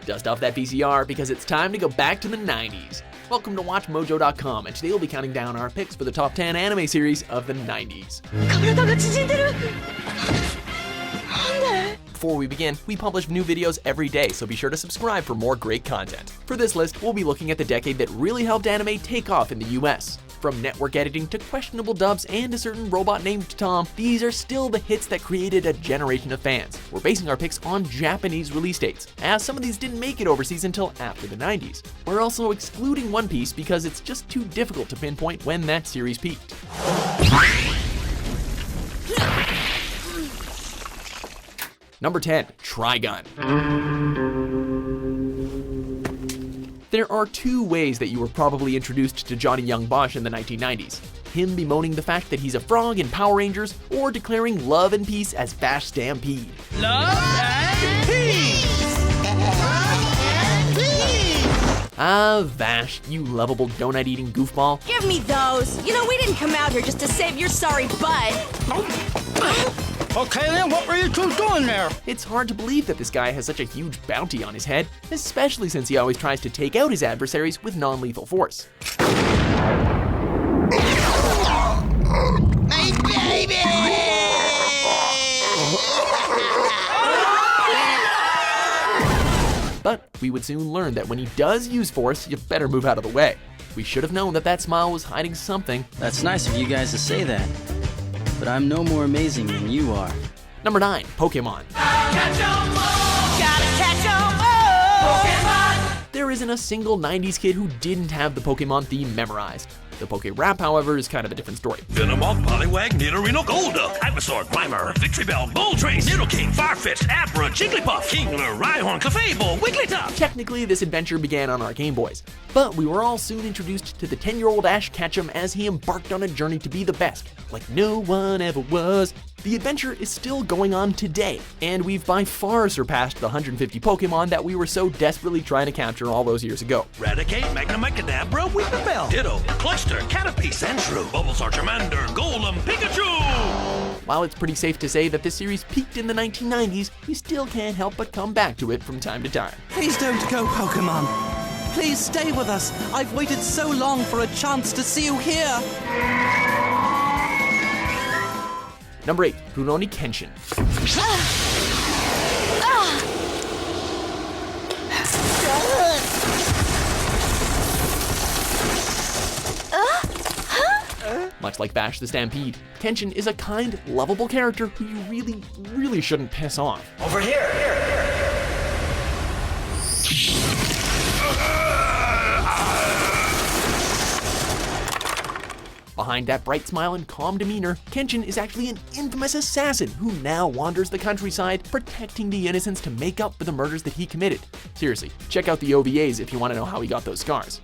Dust off that VCR because it's time to go back to the 90s. Welcome to WatchMojo.com, and today we'll be counting down our picks for the top 10 anime series of the 90s. Before we begin, we publish new videos every day, so be sure to subscribe for more great content. For this list, we'll be looking at the decade that really helped anime take off in the US. From network editing to questionable dubs and a certain robot named Tom, these are still the hits that created a generation of fans. We're basing our picks on Japanese release dates, as some of these didn't make it overseas until after the 90s. We're also excluding One Piece because it's just too difficult to pinpoint when that series peaked. Number 10, Trigun. There are two ways that you were probably introduced to Johnny Young Bosch in the 1990s. Him bemoaning the fact that he's a frog in Power Rangers, or declaring love and peace as Vash Stampede. Love and peace! Ah, Vash, you lovable donut-eating goofball. Give me those! You know, we didn't come out here just to save your sorry butt! Okay then, what were you two doing there? It's hard to believe that this guy has such a huge bounty on his head, especially since he always tries to take out his adversaries with non-lethal force. My baby! But we would soon learn that when he does use force, you better move out of the way. We should have known that that smile was hiding something. That's nice of you guys to say that, but I'm no more amazing than you are. Number 9, Pokemon. There isn't a single 90s kid who didn't have the Pokemon theme memorized. The Poke Rap, however, is kind of a different story. Venomoth, Poliwag, Nidorino, Golduck, Ivysaur, Grimer, Victory Bell, Moltres, Nidoking, Farfetch'd, Abra, Jigglypuff, Kingler, Rhyhorn, Clefable, Wigglytuff. Technically, this adventure began on our Game Boys, but we were all soon introduced to the 10-year-old Ash Ketchum as he embarked on a journey to be the best, like no one ever was. The adventure is still going on today, and we've by far surpassed the 150 Pokemon that we were so desperately trying to capture all those years ago. Raticate, Magnemite, Kadabra, Weepinbell, Ditto, Cluster, Caterpie, Sandshrew, Bulbasaur, Charmander, Golem, Pikachu! While it's pretty safe to say that this series peaked in the 1990s, we still can't help but come back to it from time to time. Please don't go, Pokemon. Please stay with us. I've waited so long for a chance to see you here. Number 8, Rurouni Kenshin. Much like Vash the Stampede, Kenshin is a kind, lovable character who you really shouldn't piss off. Over here! Behind that bright smile and calm demeanor, Kenshin is actually an infamous assassin who now wanders the countryside, protecting the innocents to make up for the murders that he committed. Seriously, check out the OVAs if you want to know how he got those scars.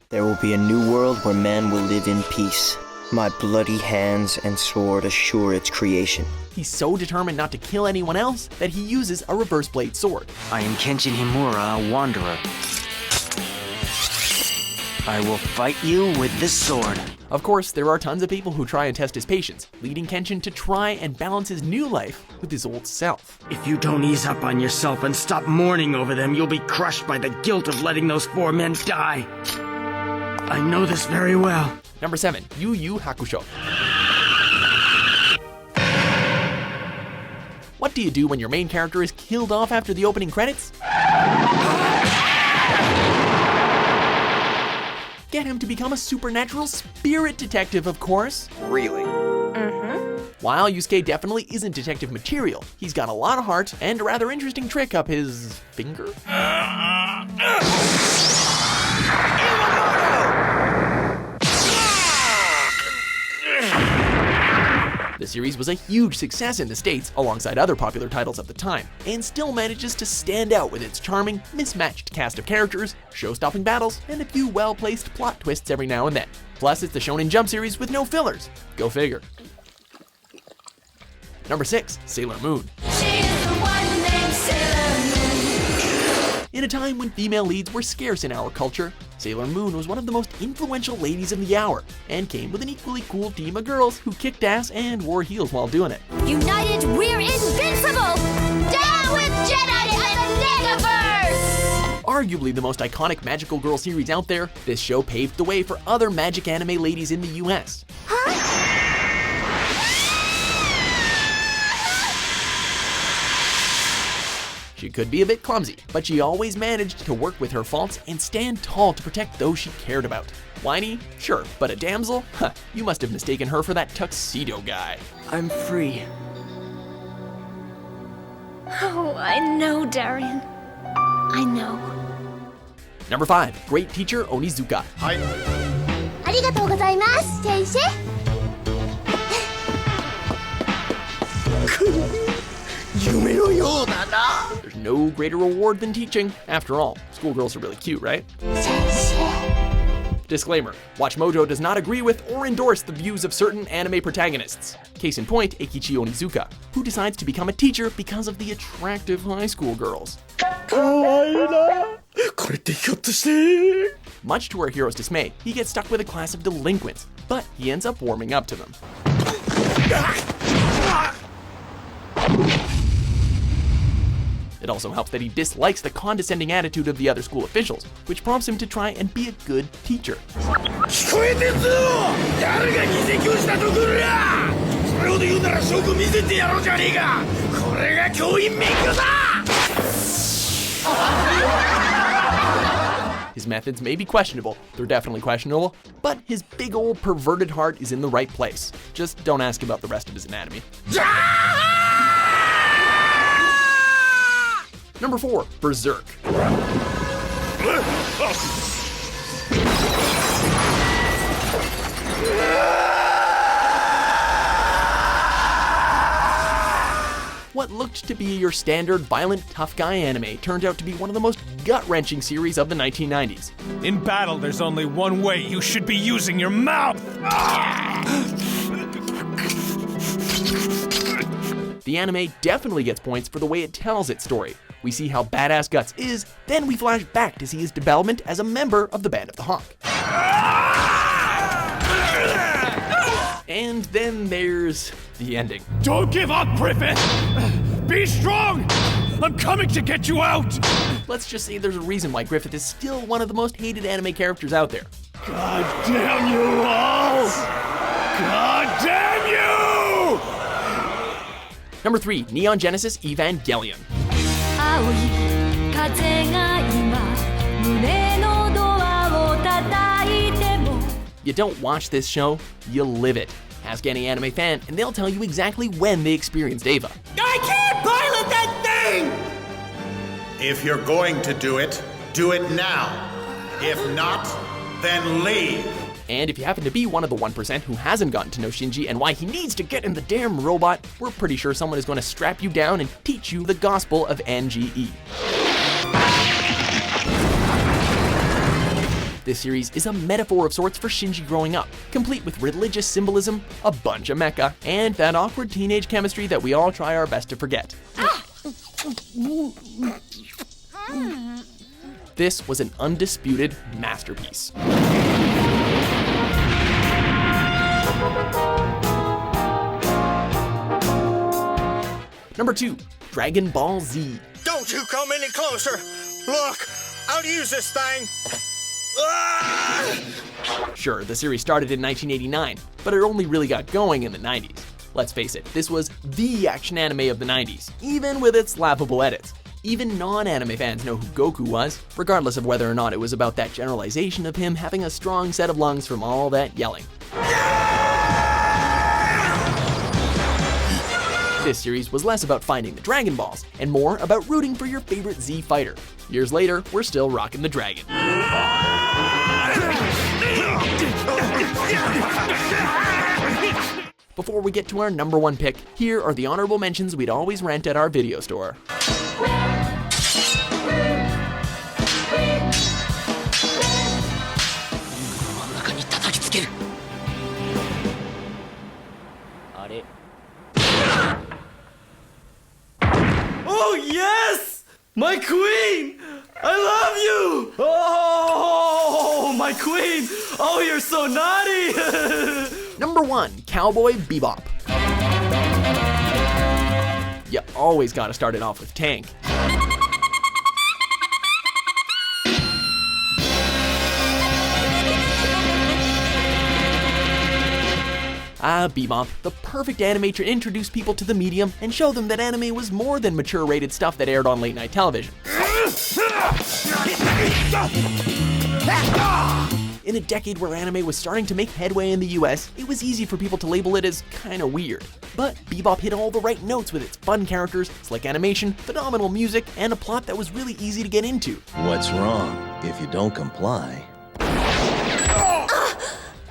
There will be a new world where man will live in peace. My bloody hands and sword assure its creation. He's so determined not to kill anyone else that he uses a reverse blade sword. I am Kenshin Himura, a wanderer. I will fight you with this sword. Of course, there are tons of people who try and test his patience, leading Kenshin to try and balance his new life with his old self. If you don't ease up on yourself and stop mourning over them, you'll be crushed by the guilt of letting those 4 men die. I know this very well. Number 7, Yu Hakusho. What do you do when your main character is killed off after the opening credits? Get him to become a supernatural spirit detective, of course. Really? While Yusuke definitely isn't detective material, he's got a lot of heart and a rather interesting trick up his finger. The series was a huge success in the States alongside other popular titles of the time, and still manages to stand out with its charming, mismatched cast of characters, show-stopping battles, and a few well-placed plot twists every now and then. Plus, it's the Shonen Jump series with no fillers. Go figure. Number 6, Sailor Moon. In a time when female leads were scarce in our culture, Sailor Moon was one of the most influential ladies of the hour, and came with an equally cool team of girls who kicked ass and wore heels while doing it. United, we're invincible! Down with Jedi and the Negaverse! arguably the most iconic magical girl series out there, this show paved the way for other magic anime ladies in the US. She could be a bit clumsy, but she always managed to work with her faults and stand tall to protect those she cared about. Whiny? Sure, but a damsel? Huh, you must have mistaken her for that tuxedo guy. I'm free. Oh, I know, Darian. I know. Number 5, great teacher Onizuka. ありがとうございます先生 There's no greater reward than teaching. After all, schoolgirls are really cute, right? 先生 Disclaimer, WatchMojo does not agree with or endorse the views of certain anime protagonists. Case in point, Eikichi Onizuka, who decides to become a teacher because of the attractive high school girls. Much to our hero's dismay, he gets stuck with a class of delinquents, but he ends up warming up to them. It also helps that he dislikes the condescending attitude of the other school officials, which prompts him to try and be a good teacher. His methods may be questionable, they're definitely questionable, but his big old perverted heart is in the right place. Just don't ask about the rest of his anatomy. Number 4, Berserk. What looked to be your standard violent tough guy anime turned out to be one of the most gut-wrenching series of the 1990s. In battle, there's only one way. You should be using your mouth! The anime definitely gets points for the way it tells its story. We see how badass Guts is, then we flash back to see his development as a member of the Band of the Hawk. And then there's the ending. Don't give up, Griffith! Be strong! I'm coming to get you out! Let's just say there's a reason why Griffith is still one of the most hated anime characters out there. God damn you all! God damn you! Number 3, Neon Genesis Evangelion. You don't watch this show, you live it. Ask any anime fan and they'll tell you exactly when they experienced Eva. I can't pilot that thing! If you're going to do it now. If not, then leave. And if you happen to be one of the 1% who hasn't gotten to know Shinji and why he needs to get in the damn robot, we're pretty sure someone is going to strap you down and teach you the gospel of NGE. This series is a metaphor of sorts for Shinji growing up, complete with religious symbolism, a bunch of mecha, and that awkward teenage chemistry that we all try our best to forget. This was an undisputed masterpiece. Number 2, Dragon Ball Z. Don't you come any closer. Look, I'll use this thing. Sure, the series started in 1989, but it only really got going in the 90s. Let's face it, this was the action anime of the 90s, even with its laughable edits. Even non-anime fans know who Goku was, regardless of whether or not it was about that generalization of him having a strong set of lungs from all that yelling. This series was less about finding the Dragon Balls, and more about rooting for your favorite Z fighter. Years later, we're still rocking the dragon. Before we get to our number 1 pick, here are the honorable mentions we'd always rent at our video store. Oh yes! My queen! I love you! Oh, my queen! Oh, you're so naughty! Number 1, Cowboy Bebop. You always gotta start it off with Tank. Bebop, the perfect anime to introduce people to the medium and show them that anime was more than mature-rated stuff that aired on late-night television. In a decade where anime was starting to make headway in the US, it was easy for people to label it as kinda weird. But Bebop hit all the right notes with its fun characters, slick animation, phenomenal music, and a plot that was really easy to get into. What's wrong if you don't comply?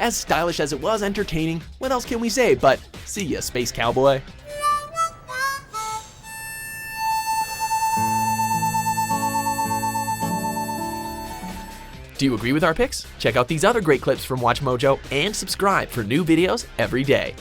As stylish as it was entertaining, what else can we say but see ya, Space Cowboy? Do you agree with our picks? Check out these other great clips from WatchMojo and subscribe for new videos every day.